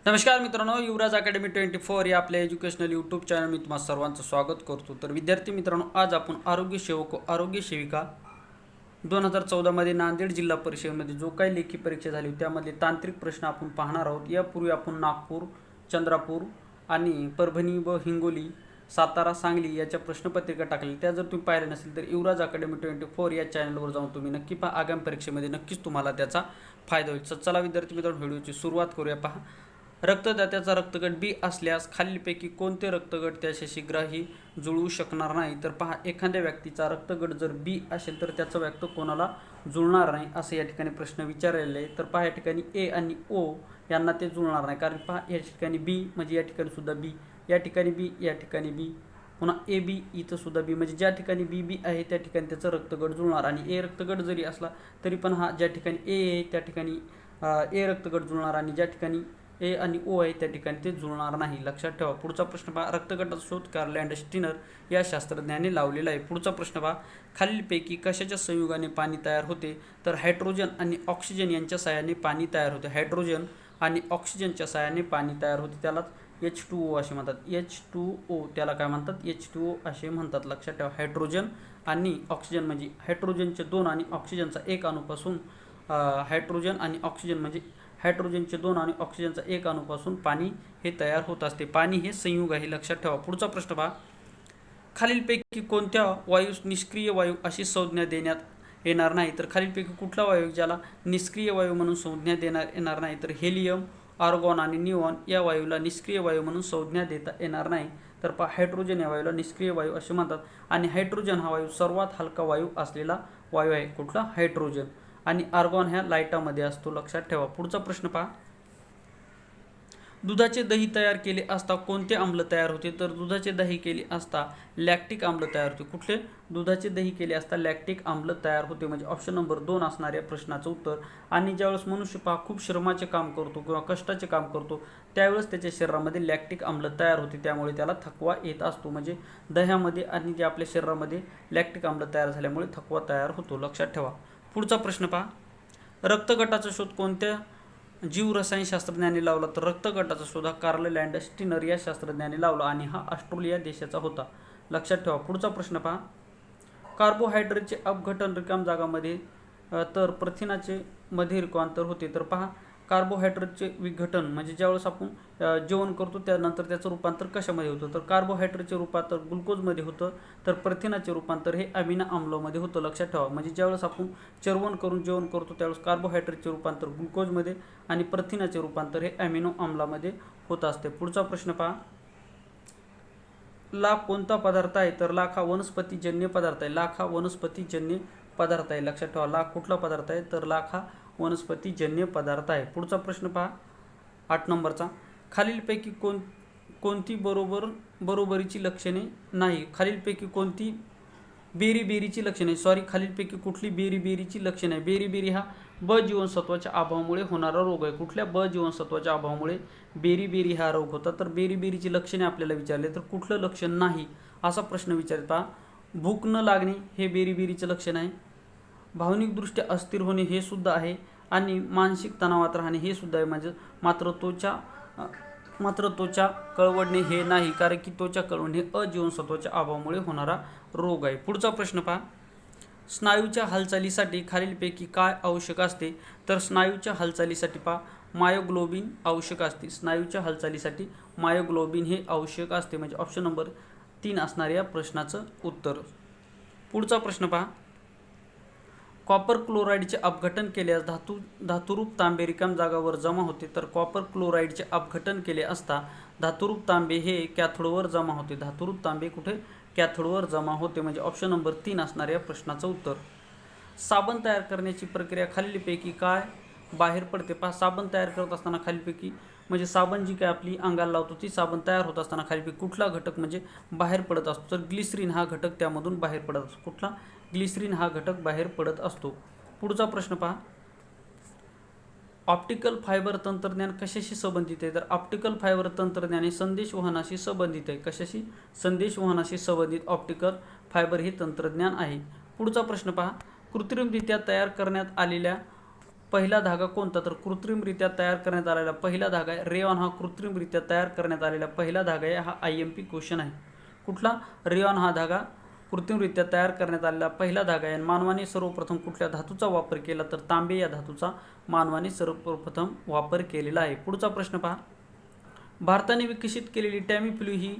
नमस्कार मित्रांनो, युवराज अकॅडमी 24 या आपल्या एज्युकेशनल यूट्यूब चॅनल मी तुम्हा सर्वांचं स्वागत करतो। तर विद्यार्थी मित्रांनो, आज आपण आरोग्य सेवक व आरोग्य सेविका 2014मध्ये नांदेड जिल्हा परिषदेमध्ये जो काही लेखी परीक्षा झाली त्यामधले तांत्रिक प्रश्न आपण पाहणार आहोत। यापूर्वी आपण नागपूर, चंद्रपूर आणि परभणी व हिंगोली, सातारा, सांगली याच्या प्रश्नपत्रिका टाकल्या। त्या जर तुम्ही पाहिल्या नसेल तर युवराज अकॅडमी 24 या चॅनलवर जाऊन तुम्ही नक्की पहा। आगामी परीक्षेमध्ये नक्कीच तुम्हाला त्याचा फायदा होईल। तर चला विद्यार्थी मित्रांनो, व्हिडिओची सुरुवात करूया। पहा, रक्तदात्याचा रक्तगट बी असल्यास खालीलपैकी कोणते रक्तगट त्याच्याशी ग्राही जुळू शकणार नाही? तर पहा, एखाद्या व्यक्तीचा रक्तगट जर बी असेल तर त्याचं व्यक्त कोणाला जुळणार नाही असं या ठिकाणी प्रश्न विचारलेला आहे। तर पहा, या ठिकाणी ए आणि ओ यांना ते जुळणार नाही, कारण पहा या ठिकाणी बी म्हणजे या ठिकाणी सुद्धा बी, या ठिकाणी बी, या ठिकाणी बी, पुन्हा ए बी, इथं सुद्धा बी, म्हणजे ज्या ठिकाणी बी बी आहे त्या ठिकाणी त्याचं रक्तगट जुळणार। आणि ए रक्तगट जरी असला तरी पण हा ज्या ठिकाणी ए आहे त्या ठिकाणी ए रक्तगट जुळणार आणि ज्या ठिकाणी ए आणि ओ आहे त्या ठिकाणी ते जुळणार नाही। लक्षात ठेवा। पुढचा प्रश्न पहा, रक्तगटाचा शोध कार्ल लँडस्टीनर या शास्त्रज्ञाने लावलेला आहे। पुढचा प्रश्न पहा, खालीलपैकी कशाच्या संयोगाने पाणी तयार होते? तर हायड्रोजन आणि ऑक्सिजन यांच्या साहाय्याने पाणी तयार होते। हायड्रोजन आणि ऑक्सिजनच्या साहाय्याने पाणी तयार होते, त्यालाच H2O असे म्हणतात। H2O त्याला काय म्हणतात? H2O असे म्हणतात। लक्षात ठेवा। हायड्रोजन आणि ऑक्सिजन म्हणजे हायड्रोजनचे 2 आणि ऑक्सिजनचा 1 अणूपासून हायड्रोजन आणि ऑक्सिजन म्हणजे हायड्रोजनचे 2 आणि ऑक्सिजनचा 1 अणूपासून पाणी हे तयार होत असते। पाणी हे संयुग आहे। लक्षात ठेवा। पुढचा प्रश्न पहा, खालीलपैकी कोणत्या वायूस निष्क्रिय वायू अशी संज्ञा देण्यात येणार नाही? तर खालीलपैकी कुठला वायू ज्याला निष्क्रिय वायू म्हणून संज्ञा देण्यात येणार नाही? तर हेलियम, आर्गॉन आणि निऑन या वायूला निष्क्रिय वायू म्हणून संज्ञा देता येणार नाही। तर पहा, हायड्रोजन या वायूला निष्क्रिय वायू असे म्हणतात आणि हायड्रोजन हा वायू सर्वात हलका वायू असलेला वायू आहे। कुठला? हायड्रोजन। आणि आर्गॉन ह्या लाईटामध्ये असतो। लक्षात ठेवा। पुढचा प्रश्न पहा, दुधाचे दही तयार केले असता कोणते आम्ल तयार होते? तर दुधाचे दही केले असता लॅक्टिक आम्ल तयार होते। कुठले? दुधाचे दही केले असता लॅक्टिक आम्ल तयार होते, म्हणजे ऑप्शन नंबर 2 असणाऱ्या प्रश्नाचं उत्तर। आणि ज्यावेळेस मनुष्य पहा खूप श्रमाचे काम करतो किंवा कष्टाचे काम करतो त्यावेळेस त्याच्या शरीरामध्ये लॅक्टिक आम्ल तयार होते, त्यामुळे त्याला थकवा येत असतो। म्हणजे दह्यामध्ये आणि जे आपल्या शरीरामध्ये लॅक्टिक आम्ल तयार झाल्यामुळे थकवा तयार होतो। लक्षात ठेवा। पुढचा प्रश्न पहा, रक्तगटाचा शोध कोणत्या जीवरसायनशास्त्रज्ञाने लावला? तर रक्तगटाचा शोध हा कार्ल लँडस्टीनर या शास्त्रज्ञाने लावला आणि हा ऑस्ट्रेलिया देशाचा होता। लक्षात ठेवा। पुढचा प्रश्न पहा, कार्बोहायड्रेटचे अपघटन रिकाम जागामध्ये तर प्रथिनाचे मध्ये रूपांतर होते। तर पहा, कार्बोहायड्रेटचे विघटन म्हणजे ज्यावेळेस आपण जेवण करतो त्यानंतर त्याचं रूपांतर कशामध्ये होतं? तर कार्बोहायड्रेटचे रूपांतर ग्लुकोजमध्ये होतं, तर प्रथिनाचे रूपांतर हे अमिनो आम्लामध्ये होतं। लक्षात ठेवा। म्हणजे ज्यावेळेस आपण चर्वण करून जेवण करतो त्यावेळेस कार्बोहायड्रेटचे रूपांतर ग्लुकोजमध्ये आणि प्रथिनाचे रूपांतर हे अमिनो आम्लामध्ये होत असते। पुढचा प्रश्न पहा, लाख कोणता पदार्थ आहे? तर लाख हा वनस्पतीजन्य पदार्थ आहे। लाख हा वनस्पतीजन्य पदार्थ आहे। लक्षात ठेवा। लाख कुठला पदार्थ आहे? तर लाख हा वनस्पतीजन्य पदार्थ आहे। पुढचा प्रश्न पहा, 8 नंबरचा, खालीलपैकी कोणती बरोबरीची लक्षणे नाही? खालीलपैकी कोणती बेरीबेरीची लक्षणे, खालीलपैकी कुठली बेरीबेरीची लक्षणे आहे? बेरीबेरी हा ब जीवनसत्वाच्या अभावामुळे होणारा रोग आहे। कुठल्या? ब जीवनसत्वाच्या अभावामुळे बेरीबेरी हा रोग होता। तर बेरीबेरीची लक्षणे आपल्याला विचारले तर कुठलं लक्षण नाही असा प्रश्न विचारत पहा, भूक न लागणे हे बेरीबेरीचं लक्षण आहे, भावनिकदृष्ट्या अस्थिर होणे हे सुद्धा आहे, आणि मानसिक तणावात राहणे हे सुद्धा आहे। म्हणजे मात्र त्वचा कळवडणे हे नाही, कारण की त्वचा कळवडणे हे अजीवनसत्वाच्या अभावामुळे होणारा रोग आहे। पुढचा प्रश्न पहा, स्नायूच्या हालचालीसाठी खालीलपैकी काय आवश्यक असते? तर स्नायूच्या हालचालीसाठी पहा, मायोग्लोबिन आवश्यक असते। स्नायूच्या हालचालीसाठी मायोग्लोबिन हे आवश्यक असते, म्हणजे ऑप्शन नंबर 3 असणार या प्रश्नाचं उत्तर। पुढचा प्रश्न पहा, कॉपर क्लोराईडचे अपघटन केल्यास धातुरूप तांबे रिकाम जागावर जमा होते। तर कॉपर क्लोराईडचे अपघटन केले असता धातुरूप तांबे हे कॅथोडवर जमा होते। धातुरूप तांबे कुठे? कॅथोडवर जमा होते, म्हणजे ऑप्शन नंबर 3 असणार या प्रश्नाचं उत्तर। साबण तयार करण्याची प्रक्रिया खालीलपैकी काय बाहेर पडते? पहा, साबण तयार करत असताना खालीलपैकी म्हणजे साबण जी काय आपली अंगाला लावतो ती साबण तयार होत असताना खालीलपैकी कुठला घटक म्हणजे बाहेर पडत असतो? तर ग्लिसरीन हा घटक त्यामधून बाहेर पडत असतो। कुठला? ग्लिसरीन हा घटक बाहेर पडत असतो। पुढचा प्रश्न पहा, ऑप्टिकल फायबर तंत्रज्ञान कशाशी संबंधित आहे? तर ऑप्टिकल फायबर तंत्रज्ञान हे संदेशवहनाशी संबंधित आहे। कशाशी? संदेशवहनाशी संबंधित ऑप्टिकल फायबर हे तंत्रज्ञान आहे। पुढचा प्रश्न पहा, कृत्रिमरित्या तयार करण्यात आलेल्या पहिला धागा कोणता, तर कृत्रिमरित्या तयार करण्यात आलेला पहिला धागा आहे रेयॉन, हा कृत्रिमरित्या तयार करण्यात आलेला पहिला धागा आहे, हा IMP क्वेश्चन आहे. कुठला, रेयॉन हा धागा कृत्रिमरित्या तयार करण्यात आलेला पहिला धागा आहे. मानवाने सर्वप्रथम कुठल्या धातूचा वापर केला, तर तांबे या धातूचा मानवाने सर्वप्रथम वापर केलेला आहे. पुढचा प्रश्न पहा, भारताने विकसित केलेली टॅमीफ्लू ही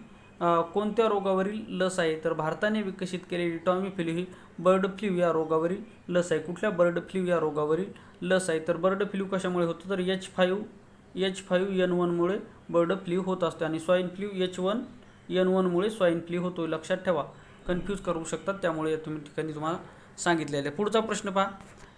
कोणत्या रोगावरील लस आहे, तर भारताने विकसित केलेली टॅमीफ्लू ही बर्ड फ्लू या रोगावरील लस आहे. कुठल्या बर्ड फ्लू या रोगावरील लस आहे, तर बर्ड फ्लू कशामुळे होतो, तर H5N1 मुळे बर्ड फ्लू होत असते आणि स्वाईन फ्लू H1N1 मुळे स्वाईन फ्लू होतो. लक्षात ठेवा, कन्फ्यूज करू शकतात, त्यामुळे तुम्ही ठिकाणी तुम्हाला सांगितलेले. पुढचा प्रश्न पहा,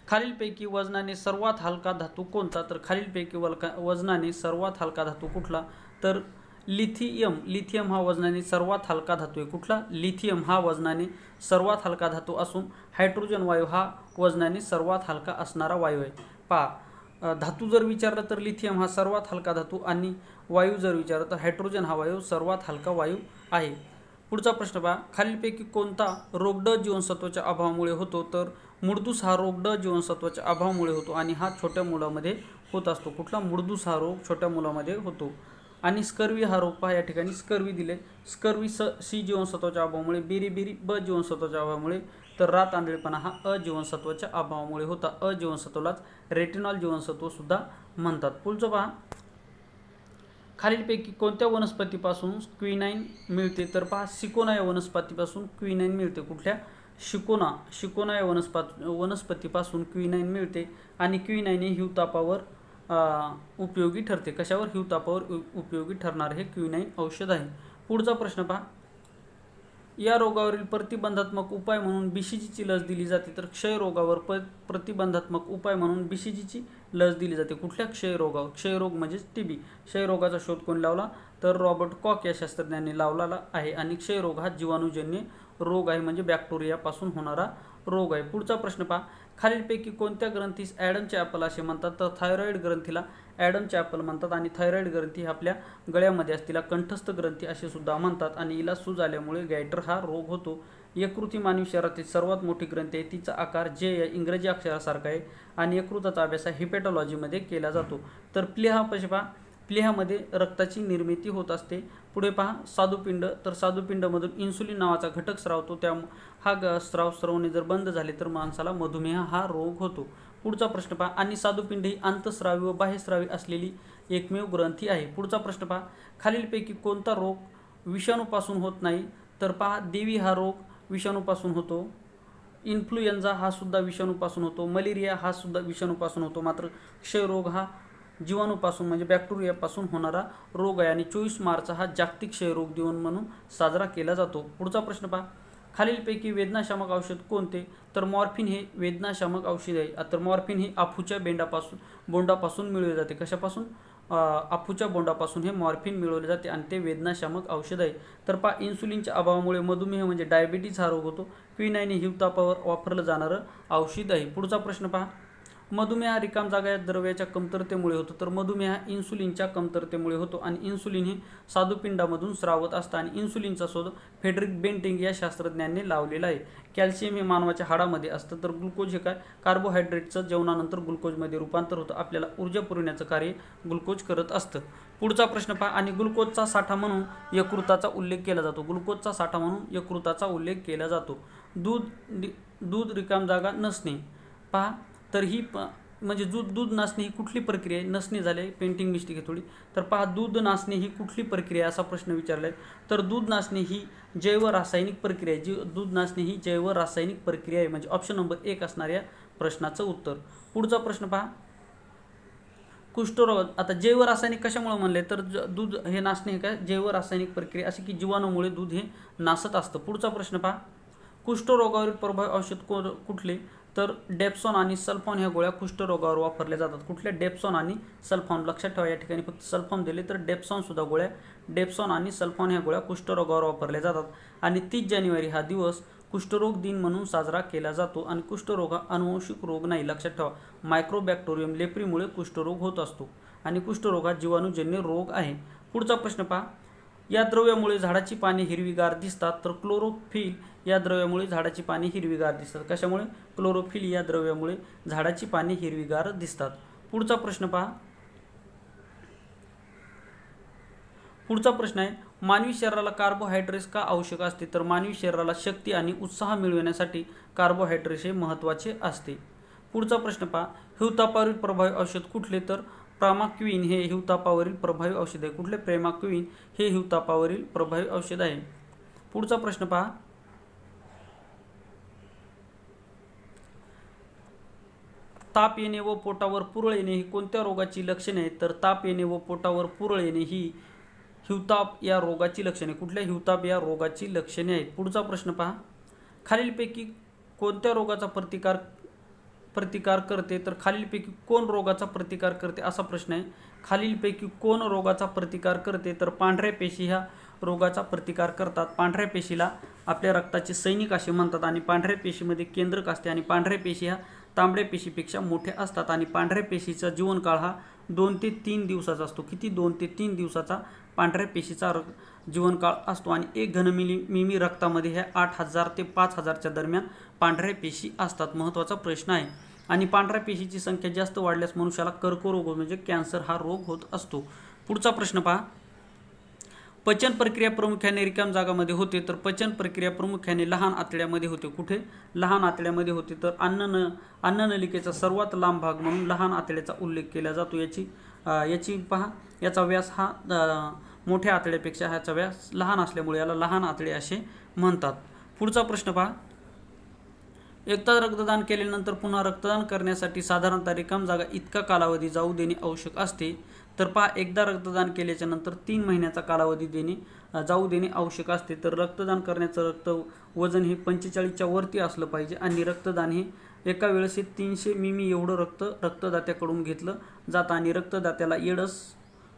खालीलपैकी वजनाने सर्वात हलका धातू कोणता, तर खालीलपैकी वजनाने सर्वात हलका धातू कुठला, तर लिथियम हा वजनाने सर्वात हलका धातू आहे. कुठला, लिथियम हा वजनाने सर्वात हलका धातू असून हायड्रोजन वायू हा वजनाने सर्वात हलका असणारा वायू आहे. पहा, धातू जर विचारलं तर लिथियम हा सर्वात हलका धातू आणि वायू जर विचारलं तर हायड्रोजन हा वायू सर्वात हलका वायू आहे. पुढचा प्रश्न पहा, खालीलपैकी कोणता रोग ड जीवनसत्वाच्या अभावामुळे होतो, तर मुळदूस हा रोग ड जीवनसत्वाच्या अभावामुळे होतो आणि हा छोट्या मुलामध्ये होत असतो. कुठला, मुळदूस हा रोग छोट्या मुलामध्ये होतो. आणि स्कर्वी हा रोग पहा, या ठिकाणी स्कर्वी दिले, स्कर्वी सी जीवनसत्वाच्या अभावामुळे, बेरी ब जीवनसत्वाच्या अभावामुळे, तर रात आंधळेपणा हा जीवनसत्वाच्या अभावामुळे होता. जीवनसत्वालाच रेटिनॉल जीवनसत्व सुद्धा म्हणतात. पुढचं पहा, खालीलपैकी कोणत्या वनस्पतीपासून क्विनाइन मिळते, तर पहा सिकोना या वनस्पतीपासून क्विनाइन मिळते. कुठल्या, शिकोना या वनस्पतीपासून क्विनाइन मिळते आणि क्विनाइन हे हिवतापावर उपयोगी ठरते. कशावर, हिवतापावर उपयोगी ठरणारे हे क्विनाइन औषध आहे. पुढचा प्रश्न पहा, या रोगावरील प्रतिबंधात्मक उपाय म्हणून BCGची लस दिली जाते, तर क्षयरोगावर प्रतिबंधात्मक उपाय म्हणून BCGची लस दिली जाते. कुठल्या, क्षयरोगावर. क्षयरोग म्हणजेच TB. क्षयरोगाचा शोध कोणी लावला, तर रॉबर्ट कॉक या शास्त्रज्ञांनी लावलेला आहे आणि क्षयरोग हा जीवाणूजन्य रोग आहे, म्हणजे बॅक्टेरियापासून होणारा रोग आहे. पुढचा प्रश्न पहा, खालीलपैकी कोणत्या ग्रंथीस ॲडमचे ॲपल असे म्हणतात, तर थायरॉइड ग्रंथीला ॲडमचे ॲपल म्हणतात आणि थायरॉइड ग्रंथी आपल्या गळ्यामध्ये असलेला कंठस्थ ग्रंथी असे सुद्धा म्हणतात आणि हिला सूज आल्यामुळे गॅयटर हा रोग होतो. यकृत ही मानवी शरीरातील सर्वात मोठी ग्रंथी आहे, तिचा आकार जे या इंग्रजी अक्षरासारखा आहे आणि यकृताचा अभ्यास हिपॅटॉलॉजीमध्ये केला जातो. तर प्लीहा पहा, प्लीहामध्ये रक्ताची निर्मिती होत असते. पुढे पहा, साधुपिंड, तर साधुपिंडमधून इन्सुलिन नावाचा घटक स्रावतो, त्या हा स्रावणे जर बंद झाले तर माणसाला मधुमेह हा रोग होतो. पुढचा प्रश्न पहा, आणि साधुपिंड ही आंतस्रावी व बाह्यस्रावी असलेली एकमेव ग्रंथी आहे. पुढचा प्रश्न पहा, खालीलपैकी कोणता रोग विषाणूपासून होत नाही, तर पहा देवी हा रोग विषाणूपासून होतो, इन्फ्लुएन्झा हा सुद्धा विषाणूपासून होतो, मलेरिया हा सुद्धा विषाणूपासून होतो, मात्र क्षयरोग हा जीवाणूपासून म्हणजे बॅक्टेरियापासून होणारा रोग आहे आणि 24 मार्च हा जागतिक क्षयरोग दिवस म्हणून साजरा केला जातो. पुढचा प्रश्न पहा, खालीलपैकी वेदनाशामक औषध कोणते, तर मॉर्फिन हे वेदनाशामक औषध आहे. तर मॉर्फिन हे अफूच्या बोंडापासून मिळवले जाते. कशापासून, अफूच्या बोंडापासून हे मॉर्फिन मिळवले जाते आणि ते वेदनाशामक औषध आहे. तर पहा, इन्सुलिनच्या अभावामुळे मधुमेह म्हणजे डायबिटीज हा रोग होतो. क्विनाइन हे हिवतापावर वापरलं जाणारं औषध आहे. पुढचा प्रश्न पहा, मधुमेह रिकाम जागा या द्रव्याच्या कमतरतेमुळे होतो, तर मधुमेह इन्सुलिनच्या कमतरतेमुळे होतो आणि इन्सुलिन हे साधुपिंडामधून स्रावत असतं आणि इन्सुलिनचा शोध फ्रेडरिक बेंटिंग या शास्त्रज्ञांनी लावलेला आहे. कॅल्शियम हे मानवाच्या हाडामध्ये असतं, तर ग्लुकोज हे काय, कार्बोहायड्रेटचं जेवणानंतर ग्लुकोजमध्ये रूपांतर होतं, आपल्याला ऊर्जा पुरवण्याचं कार्य ग्लुकोज करत असतं. पुढचा प्रश्न पहा, आणि ग्लुकोजचा साठा म्हणून यकृताचा उल्लेख केला जातो. ग्लुकोजचा साठा म्हणून यकृताचा उल्लेख केला जातो. दूध रिकाम जागा नसणे पहा, तर ही म्हणजे दूध नासणे ही कुठली प्रक्रिया आहे, नसणे झाले, पेंटिंग मिस्टेक आहे थोडी. तर पहा, दूध नासणे ही कुठली प्रक्रिया असा प्रश्न विचारला आहे, तर दूध नासणे ही जैव रासायनिक प्रक्रिया आहे. दूध नासणे ही जैव रासायनिक प्रक्रिया आहे, म्हणजे ऑप्शन नंबर 1 असणार या प्रश्नाचं उत्तर. पुढचा प्रश्न पहा, कुष्ठरोग. आता जैव रासायनिक कशामुळे म्हणले, तर दूध हे नासणे हे काय, जैव रासायनिक प्रक्रिया अशी की जीवाणूमुळे दूध हे नासत असतं. पुढचा प्रश्न पहा, कुष्ठरोगावरील प्रभावी औषध कुठले, तर डेप्सॉन आणि सल्फॉन ह्या गोळ्या कुष्ठरोगावर वापरल्या जातात. कुठल्या, डेप्सॉन आणि सल्फॉन. लक्षात ठेवा, या ठिकाणी फक्त सल्फॉन दिले, तर डेप्सॉन सुद्धा गोळ्या, डेप्सॉन आणि सल्फॉन ह्या गोळ्या कुष्ठरोगावर वापरल्या जातात. आणि 30 जानेवारी हा दिवस कुष्ठरोग दिन म्हणून साजरा केला जातो आणि कुष्ठरोग हा अनुवंशिक रोग नाही. लक्षात ठेवा, मायक्रोबॅक्टेरियम लेप्रीमुळे कुष्ठरोग होत असतो आणि कुष्ठरोग हा जीवाणूजन्य रोग आहे. पुढचा प्रश्न पहा, या द्रव्यामुळे झाडाची पाने हिरवीगार दिसतात, तर क्लोरोफिल या द्रव्यामुळे झाडाची पाने हिरवीगार दिसतात. कशामुळे? क्लोरोफिल या द्रव्यामुळे झाडाची पाने हिरवीगार दिसतात. पुढचा प्रश्न पहा. पुढचा प्रश्न आहे, मानवी शरीराला कार्बोहायड्रेट्स का आवश्यक असते? तर मानवी शरीराला शक्ती आणि उत्साह मिळविण्यासाठी कार्बोहायड्रेट्स हे महत्त्वाचे असते. पुढचा प्रश्न पहा. हिवतापावरील प्रभावी औषध कुठले? तर प्रामाक्विन हे हिवतापावरील प्रभावी औषध आहे. कुठले? प्रामाक्विन हे हिवतापावरील प्रभावी औषध आहे. पुढचा प्रश्न पहा. ताप येणे व पोटावर पुरळ येणे ही कोणत्या रोगाची लक्षणे आहेत? तर ताप येणे व पोटावर पुरळ येणे ही हिवताप या रोगाची लक्षणे. कुठल्या? हिवताप या रोगाची लक्षणे आहेत. पुढचा प्रश्न पहा. खालीलपैकी कोणत्या रोगाचा प्रतिकार करते? तर खालीलपैकी कोण रोगाचा प्रतिकार करते असा प्रश्न आहे. खालीलपैकी कोण रोगाचा प्रतिकार करते? तर पांढऱ्या पेशी ह्या रोगाचा प्रतिकार करतात. पांढऱ्या पेशीला आपल्या रक्ताचे सैनिक असे म्हणतात आणि पांढऱ्या पेशीमध्ये केंद्रक असते आणि पांढऱ्या पेशी ह्या तांबड्या पेशीपेक्षा मोठ्या असतात आणि पांढऱ्या पेशीचा जीवनकाळ हा 2 ते 3 दिवसाचा असतो. किती? 2 ते 3 दिवसाचा पांढऱ्या पेशीचा जीवनकाळ असतो आणि 1 घनमिमी रक्तामध्ये ह्या 8000 ते 5000च्या दरम्यान पांढऱ्या पेशी असतात. महत्त्वाचा प्रश्न आहे. आणि पांढऱ्या पेशीची संख्या जास्त वाढल्यास मनुष्याला कर्करोग म्हणजे कॅन्सर हा रोग होत असतो. पुढचा प्रश्न पहा. पचन प्रक्रिया प्रामुख्याने रिकाम जागामध्ये होते. तर पचन प्रक्रिया प्रामुख्याने लहान आतड्यामध्ये होते. कुठे? लहान आतड्यामध्ये होते. तर अन्ननलिकेचा सर्वात लांब भाग म्हणून लहान आतड्याचा उल्लेख केला जातो. याची पहा, याचा व्यास हा मोठ्या आतड्यापेक्षा ह्याचा व्यास लहान असल्यामुळे याला लहान आतडे असे म्हणतात. पुढचा प्रश्न पहा. एकदा रक्तदान केल्यानंतर पुन्हा रक्तदान करण्यासाठी साधारणतः रिकाम जागा इतका कालावधी जाऊ देणे आवश्यक असते. तर पहा, एकदा रक्तदान केल्याच्या नंतर 3 महिन्याचा कालावधी जाऊ देणे आवश्यक असते. तर रक्तदान करण्याचं वजन हे 45च्या वरती असलं पाहिजे आणि रक्तदान हे एका वेळेस 300 मिमी एवढं रक्तदात्याकडून घेतलं जातं आणि रक्तदात्याला एड्स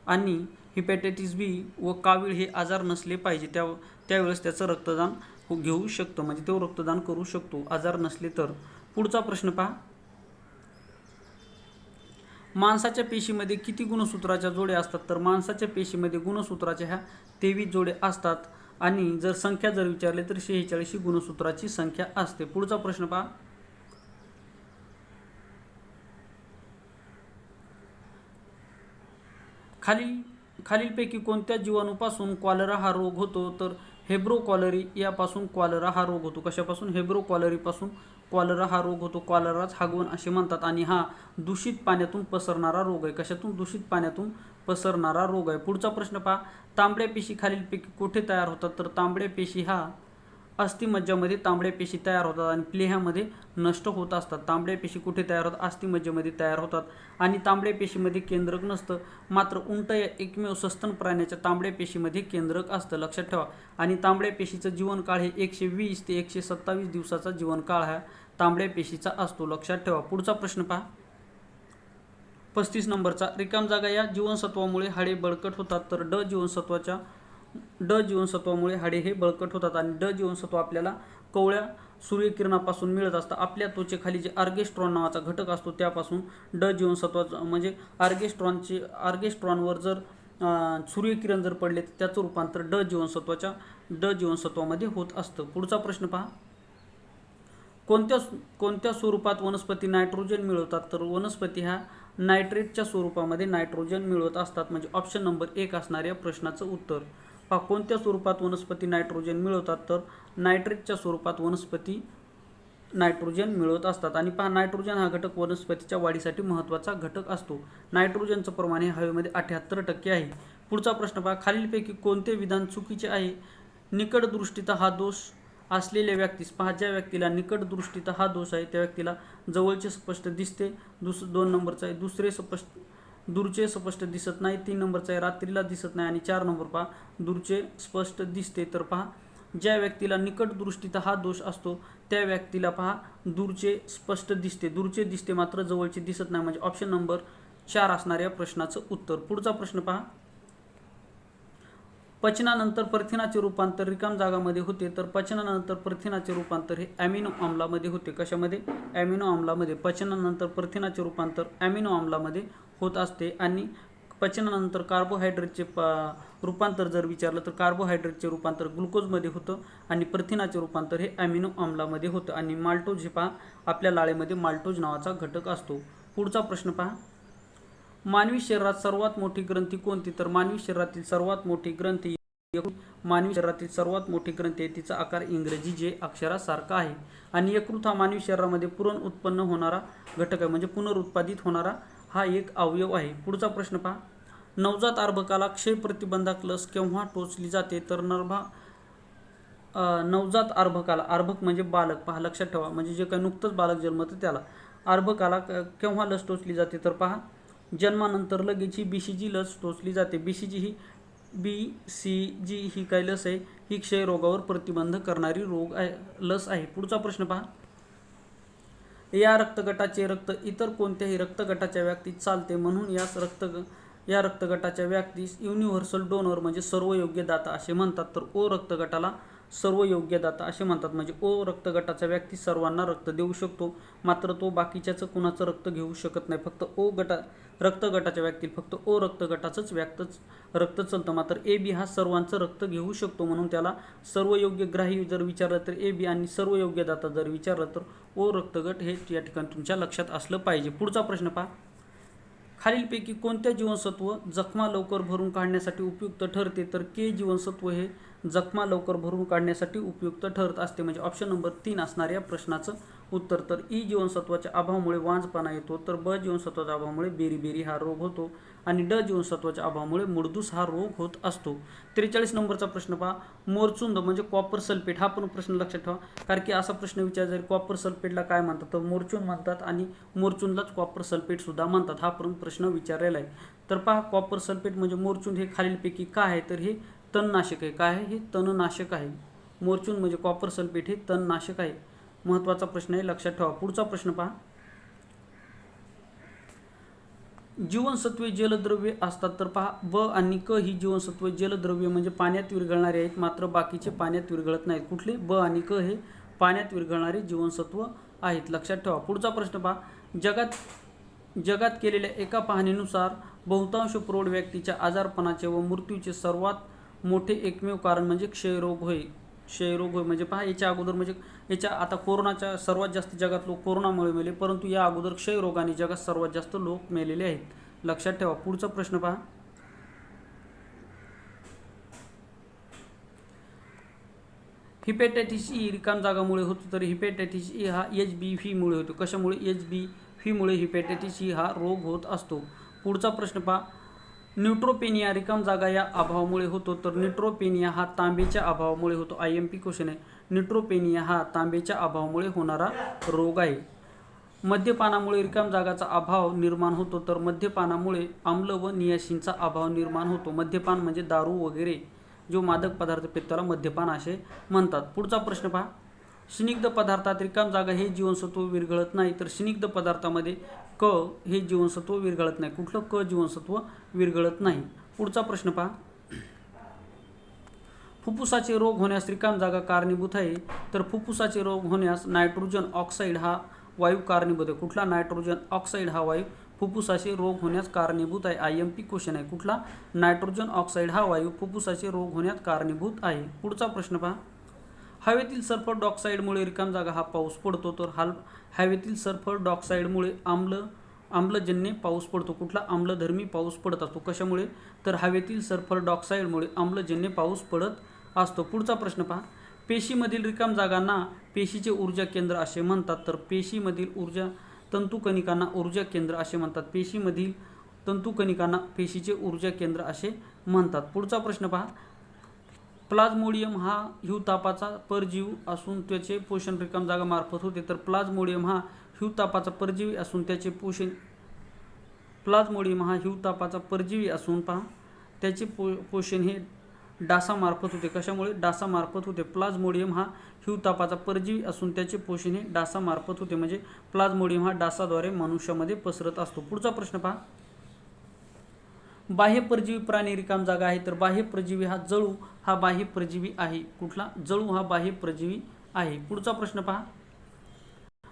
आणि हेपॅटायटिस बी व कावीळ हे आजार नसले पाहिजे. त्यावेळेस त्याचं रक्तदान घेऊ शकतो, म्हणजे तो रक्तदान करू शकतो आजार नसले तर. पुढचा प्रश्न पहा. माणसाच्या पेशीमध्ये किती गुणसूत्राच्या जोड्या असतात? तर माणसाच्या पेशीमध्ये गुणसूत्राच्या ह्या 23 जोडे असतात आणि जर संख्या विचारले तर 46 गुणसूत्राची संख्या असते. पुढचा प्रश्न पहा. खालीलपैकी कोणत्या जीवाणूपासून कॉलरा हा रोग होतो? तर हेब्रो कॉलरी यापासून कॉलरा हा रोग होतो. कशापासून? हेब्रो कॉलरीपासून कॉलरा हा रोग होतो. कॉलराच हागवण असे म्हणतात आणि हा दूषित पाण्यातून पसरणारा रोग आहे. कशातून? दूषित पाण्यातून पसरणारा रोग आहे. पुढचा प्रश्न पहा. तांबड्या पेशी खालीलपैकी कुठे तयार होतात? तर तांबड्या पेशी हा अस्थिमज्जामध्ये तांबड्या पेशी तयार होतात आणि प्लेहामध्ये नष्ट होत असतात. तांबड्या पेशी कुठे तयार होतात? अस्थिमज्जेमध्ये तयार होतात आणि तांबड्या पेशीमध्ये केंद्रक नसतं. मात्र उंट या एकमेव सस्तन प्राण्याच्या तांबड्या पेशीमध्ये केंद्रक असतं. लक्षात ठेवा. आणि तांबड्या पेशीचं जीवनकाळ हे 120 ते 127 दिवसाचा जीवनकाळ हा तांबड्या पेशीचा असतो. लक्षात ठेवा. पुढचा प्रश्न पहा. 35 नंबरचा. रिकाम जागा या जीवनसत्वामुळे हाडे बळकट होतात. तर ड जीवनसत्वामुळे हाडे हे बळकट होतात आणि ड जीवनसत्व आपल्याला कोवळ्या सूर्यकिरणापासून मिळत असतं. आपल्या त्वचेखाली जे आर्गेस्ट्रॉन नावाचा घटक असतो त्यापासून ड जीवनसत्वाचं म्हणजे आर्गेस्ट्रॉनवर जर सूर्यकिरण जर पडले तर त्याचं रूपांतर ड जीवनसत्वामध्ये होत असतं. पुढचा प्रश्न पहा. कोणत्या स्वरूपात वनस्पती नायट्रोजन मिळवतात? तर वनस्पती ह्या नायट्रेटच्या स्वरूपामध्ये नायट्रोजन मिळवत असतात. म्हणजे ऑप्शन नंबर 1 असणाऱ्या प्रश्नाचं उत्तर पहा. कोणत्या स्वरूपात वनस्पती नायट्रोजन मिळवतात? तर नायट्रेटच्या स्वरूपात वनस्पती नायट्रोजन मिळवत असतात. आणि पहा, नायट्रोजन हा घटक वनस्पतीच्या वाढीसाठी महत्त्वाचा घटक असतो. नायट्रोजनचं प्रमाण हे हवेमध्ये 78% आहे. पुढचा प्रश्न पहा. खालीलपैकी कोणते विधान चुकीचे आहे? निकटदृष्टीचा हा दोष असलेल्या व्यक्तीस पहा. ज्या व्यक्तीला निकटदृष्टीचा हा दोष आहे त्या व्यक्तीला जवळचे स्पष्ट दिसते. 2 नंबरचा आहे दूरचे स्पष्ट दिसत नाही. 3 नंबरचा आहे रात्रीला दिसत नाही आणि 4 नंबर पहा दूरचे स्पष्ट दिसते. तर पहा, ज्या व्यक्तीला निकटदृष्टीचा हा दोष असतो त्या व्यक्तीला पहा दूरचे स्पष्ट दिसते. दूरचे दिसते मात्र जवळचे दिसत नाही. म्हणजे ऑप्शन नंबर 4 असणाऱ्या प्रश्नाचं उत्तर. पुढचा प्रश्न पहा. पचनानंतर प्रथिनाचे रूपांतर रिकाम जागामध्ये होते. तर पचनानंतर प्रथिनाचे रूपांतर हे ॲमिनो आम्लामध्ये होते. कशामध्ये? ॲमिनो आम्लामध्ये. पचनानंतर प्रथिनाचे रूपांतर ॲमिनो आम्लामध्ये होत असते आणि पचनानंतर कार्बोहायड्रेटचे रूपांतर जर विचारलं तर कार्बोहायड्रेटचे रूपांतर ग्लुकोजमध्ये होतं आणि प्रथिनाचे रूपांतर हे ॲमिनो आम्लामध्ये होतं. आणि माल्टोज हे पहा आपल्या लाळेमध्ये माल्टोज नावाचा घटक असतो. पुढचा प्रश्न पहा, मानवी शरीरात सर्वात मोठी ग्रंथी कोणती? तर मानवी शरीरातील सर्वात मोठी ग्रंथी मानवी शरीरातील सर्वात मोठी ग्रंथी आहे, तिचा आकार इंग्रजी जे अक्षरासारखा आहे. आणि यकृत हा मानवी शरीरामध्ये पुनः उत्पन्न होणारा घटक आहे, म्हणजे पुनरुत्पादित होणारा हा एक अवयव आहे. पुढचा प्रश्न पहा, नवजात अर्भकाला क्षय प्रतिबंधक लस केव्हा टोचली जाते? तर नवजात अर्भकाला, अर्भक म्हणजे बालक, पहा लक्षात ठेवा, म्हणजे जे काही नुकतंच बालक जन्मतं त्याला अर्भकाला केव्हा लस टोचली जाते? तर पहा जन्मानंतर लगेच ही BCG लस टोचली जाते. BCG ही काय लस आहे? ही क्षयरोगावर प्रतिबंध करणारी लस आहे. पुढचा प्रश्न पहा, या रक्तगटाचे रक्त इतर कोणत्याही रक्तगटाच्या व्याप्तीत चालते, म्हणून या रक्तगटाच्या व्याप्तीस युनिव्हर्सल डोनर म्हणजे सर्वयोग्य दाता असे म्हणतात. तर O रक्तगटाला सर्वयोग्य दाता असे म्हणतात, म्हणजे O रक्तगटाच्या व्यक्ती सर्वांना रक्त देऊ शकतो, मात्र तो बाकीच्याचं कुणाचं रक्त घेऊ शकत नाही. फक्त रक्तगटाच्या व्यक्ती फक्त O रक्तगटाचंच रक्त चालतं, मात्र AB हा सर्वांचं रक्त घेऊ शकतो, म्हणून त्याला सर्वयोग्य ग्राही जर विचारलं तर AB आणि सर्वयोग्य दाता जर विचारलं तर O रक्तगट हे या ठिकाणी तुमच्या लक्षात असलं पाहिजे. पुढचा प्रश्न पहा, खालीलपैकी कोणत्या जीवनसत्व जखमा लवकर भरून काढण्यासाठी उपयुक्त ठरते? तर K जीवनसत्व हे जखमा लवकर भरून काढण्यासाठी उपयुक्त ठरत असते, म्हणजे ऑप्शन नंबर 3 असणार या प्रश्नाचं उत्तर. तर E जीवनसत्वाच्या अभावामुळे वांजपणा येतो, तर B जीवनसत्वाच्या अभावामुळे बेरीबेरी हा रोग होतो, आणि D जीवनसत्वाच्या अभावामुळे मुळदूस हा रोग होत असतो. 43 नंबरचा प्रश्न पहा, मोरचुंद म्हणजे कॉपर सल्फेट, हा पण प्रश्न लक्षात ठेवा, कारण की असा प्रश्न विचार जर कॉपर सल्फेटला काय म्हणतात तर मोरचून म्हणतात, आणि मोरचुंदलाच कॉपर सल्फेट सुद्धा म्हणतात, हा पण प्रश्न विचारलेला आहे. तर पहा कॉपर सल्फेट म्हणजे मोरचुंद हे खालीलपैकी काय आहे? तर हे तणनाशक आहे. काय आहे? हे तणनाशक आहे. मोरचून म्हणजे कॉपर सल्फेट हे तणनाशक आहे. महत्त्वाचा प्रश्न आहे, लक्षात ठेवा. पुढचा प्रश्न पहा, जीवनसत्वे जलद्रव्ये असतात, तर पहा ब आणि क ही जीवनसत्वे जलद्रव्ये म्हणजे पाण्यात विरघळणारे आहेत, मात्र बाकीचे पाण्यात विरघळत नाहीत. कुठले? ब आणि क हे पाण्यात विरघळणारे जीवनसत्व आहेत, लक्षात ठेवा. पुढचा प्रश्न पहा, जगात केलेल्या एका पाहणीनुसार बहुतांश प्रौढ व्यक्तीच्या आजारपणाचे व मृत्यूचे सर्वात मोठे एकमेव कारण म्हणजे क्षयरोग होय. म्हणजे पहा याच्या अगोदर म्हणजे आता कोरोनाच्या सर्वात जास्त जगात लोक कोरोनामुळे मेले, परंतु या अगोदर क्षयरोगाने जगात सर्वात जास्त लोक मेलेले आहेत, लक्षात ठेवा. पुढचा प्रश्न पहा, हिपॅटायटिस ई रिकाम जागामुळे होतो, तर हिपॅटायटिस ई हा HBV मुळे होतो. कशामुळे? HBV मुळे हिपॅटायटिस ई हा रोग होत असतो. पुढचा प्रश्न पहा, न्यूट्रोपेनिया रिकाम जागा या अभावामुळे होतो, तर न्यूट्रोपेनिया हा तांबेच्या अभावामुळे होतो. IMP क्वेश्चन आहे. न्यूट्रोपेनिया हा तांबेच्या अभावामुळे होणारा रोग आहे. मद्यपानामुळे रिकाम जागाचा अभाव निर्माण होतो, तर मद्यपानामुळे आम्ल व नियासिनचा अभाव निर्माण होतो. मद्यपान म्हणजे दारू वगैरे जो मादक पदार्थ पितो त्याला मद्यपान असे म्हणतात. पुढचा प्रश्न पहा, स्निग्ध पदार्थात रिकाम जागा हे जीवनसत्व विरघळत नाही, तर स्निग्ध पदार्थामध्ये क हे जीवनसत्व विरघळत नाही. कुठलं? क जीवनसत्व विरघळत नाही. पुढचा प्रश्न पहा, फुफ्फुसाचे रोग होण्यास रिकाम जागा कारणीभूत आहे, तर फुफ्फुसाचे रोग होण्यास नायट्रोजन ऑक्साईड हा वायू कारणीभूत आहे. कुठला? नायट्रोजन ऑक्साईड हा वायू फुफ्फुसाचे रोग होण्यास कारणीभूत आहे. IMP क्वेश्चन आहे. कुठला? नायट्रोजन ऑक्साईड हा वायू फुफ्फुसाचे रोग होण्यास कारणीभूत आहे. पुढचा प्रश्न पहा, हवेतील सल्फर डायऑक्साईडमुळे रिकाम जागा हा पाऊस पडतो, तर हवेतील सल्फर डायऑक्साईडमुळे आम्लजन्य पाऊस पडतो. कुठला? आम्लधर्मी पाऊस पडत असतो. कशामुळे? तर हवेतील सल्फर डायऑक्साईडमुळे आम्लजन्य पाऊस पडत असतो. पुढचा प्रश्न पहा, पेशीमधील रिकाम जागांना पेशीचे ऊर्जा केंद्र असे म्हणतात, तर पेशीमधील तंतुकणिकांना ऊर्जा केंद्र असे म्हणतात. पेशीमधील तंतुकणिकांना पेशीचे ऊर्जा केंद्र असे म्हणतात. पुढचा प्रश्न पहा, प्लाझ्मोडियम हा हिवतापाचा परजीवी असून त्याचे पोषण रिकाम जागा मार्फत होते, तर प्लाझ्मोडियम हा हिवतापाचा परजीवी असून त्याचे पोषण हे डासामार्फत होते. कशामुळे? डासामार्फत होते. प्लाझ्मोडियम हा हिवतापाचा परजीवी असून त्याचे पोषण हे डासामार्फत होते, म्हणजे प्लाझ्मोडियम हा डासाद्वारे मनुष्यामध्ये पसरत असतो. पुढचा प्रश्न पहा, बाह्य परजीवी प्राणी रिकाम जागा आहे, तर बाह्य परजीवी हा जळू हा बाह्य परजीवी आहे. कुठला? जळू हा बाह्य परजीवी आहे. पुढचा प्रश्न पहा,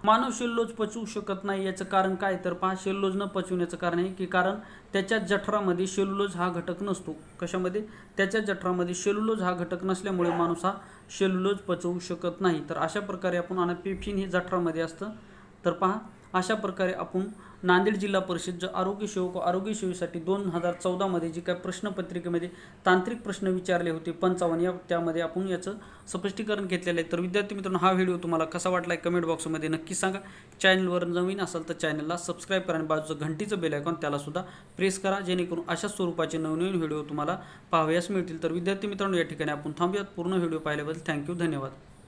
मानव सेल्युलोज पचवू शकत नाही याचं कारण काय, तर पहा सेल्युलोज न पचवण्याचं कारण आहे की कारण त्याच्या जठरामध्ये सेल्युलोज हा घटक नसतो. कशामध्ये? त्याच्या जठरामध्ये सेल्युलोज हा घटक नसल्यामुळे माणूस हा सेल्युलोज पचवू शकत नाही. तर अशा प्रकारे आपण आणि पेप्सिन हे जठरामध्ये असतं. तर पहा अशा प्रकारे आपण नांदेड जिल्हा परिषद जो आरोग्य सेवक आरोग्य सेवेसाठी 2014 मध्ये जी काय प्रश्नपत्रिकेमध्ये तांत्रिक प्रश्न विचारले होते 55 या त्यामध्ये आपण याचं स्पष्टीकरण घेतलेलं आहे. तर विद्यार्थी मित्रांनो हा व्हिडिओ तुम्हाला कसा वाटला कमेंट बॉक्समध्ये नक्की सांगा. चॅनलवर नवीन असाल तर चॅनलला सबस्क्राईब करा आणि बाजूचं घंटीचं बेल आयकॉन त्याला सुद्धा प्रेस करा जेणेकरून अशा स्वरूपाचे नवनवीन व्हिडिओ तुम्हाला पाहावयास मिळतील. तर विद्यार्थी मित्रांनो या ठिकाणी आपण थांबूयात. पूर्ण व्हिडिओ पाहिल्याबद्दल थँक्यू, धन्यवाद.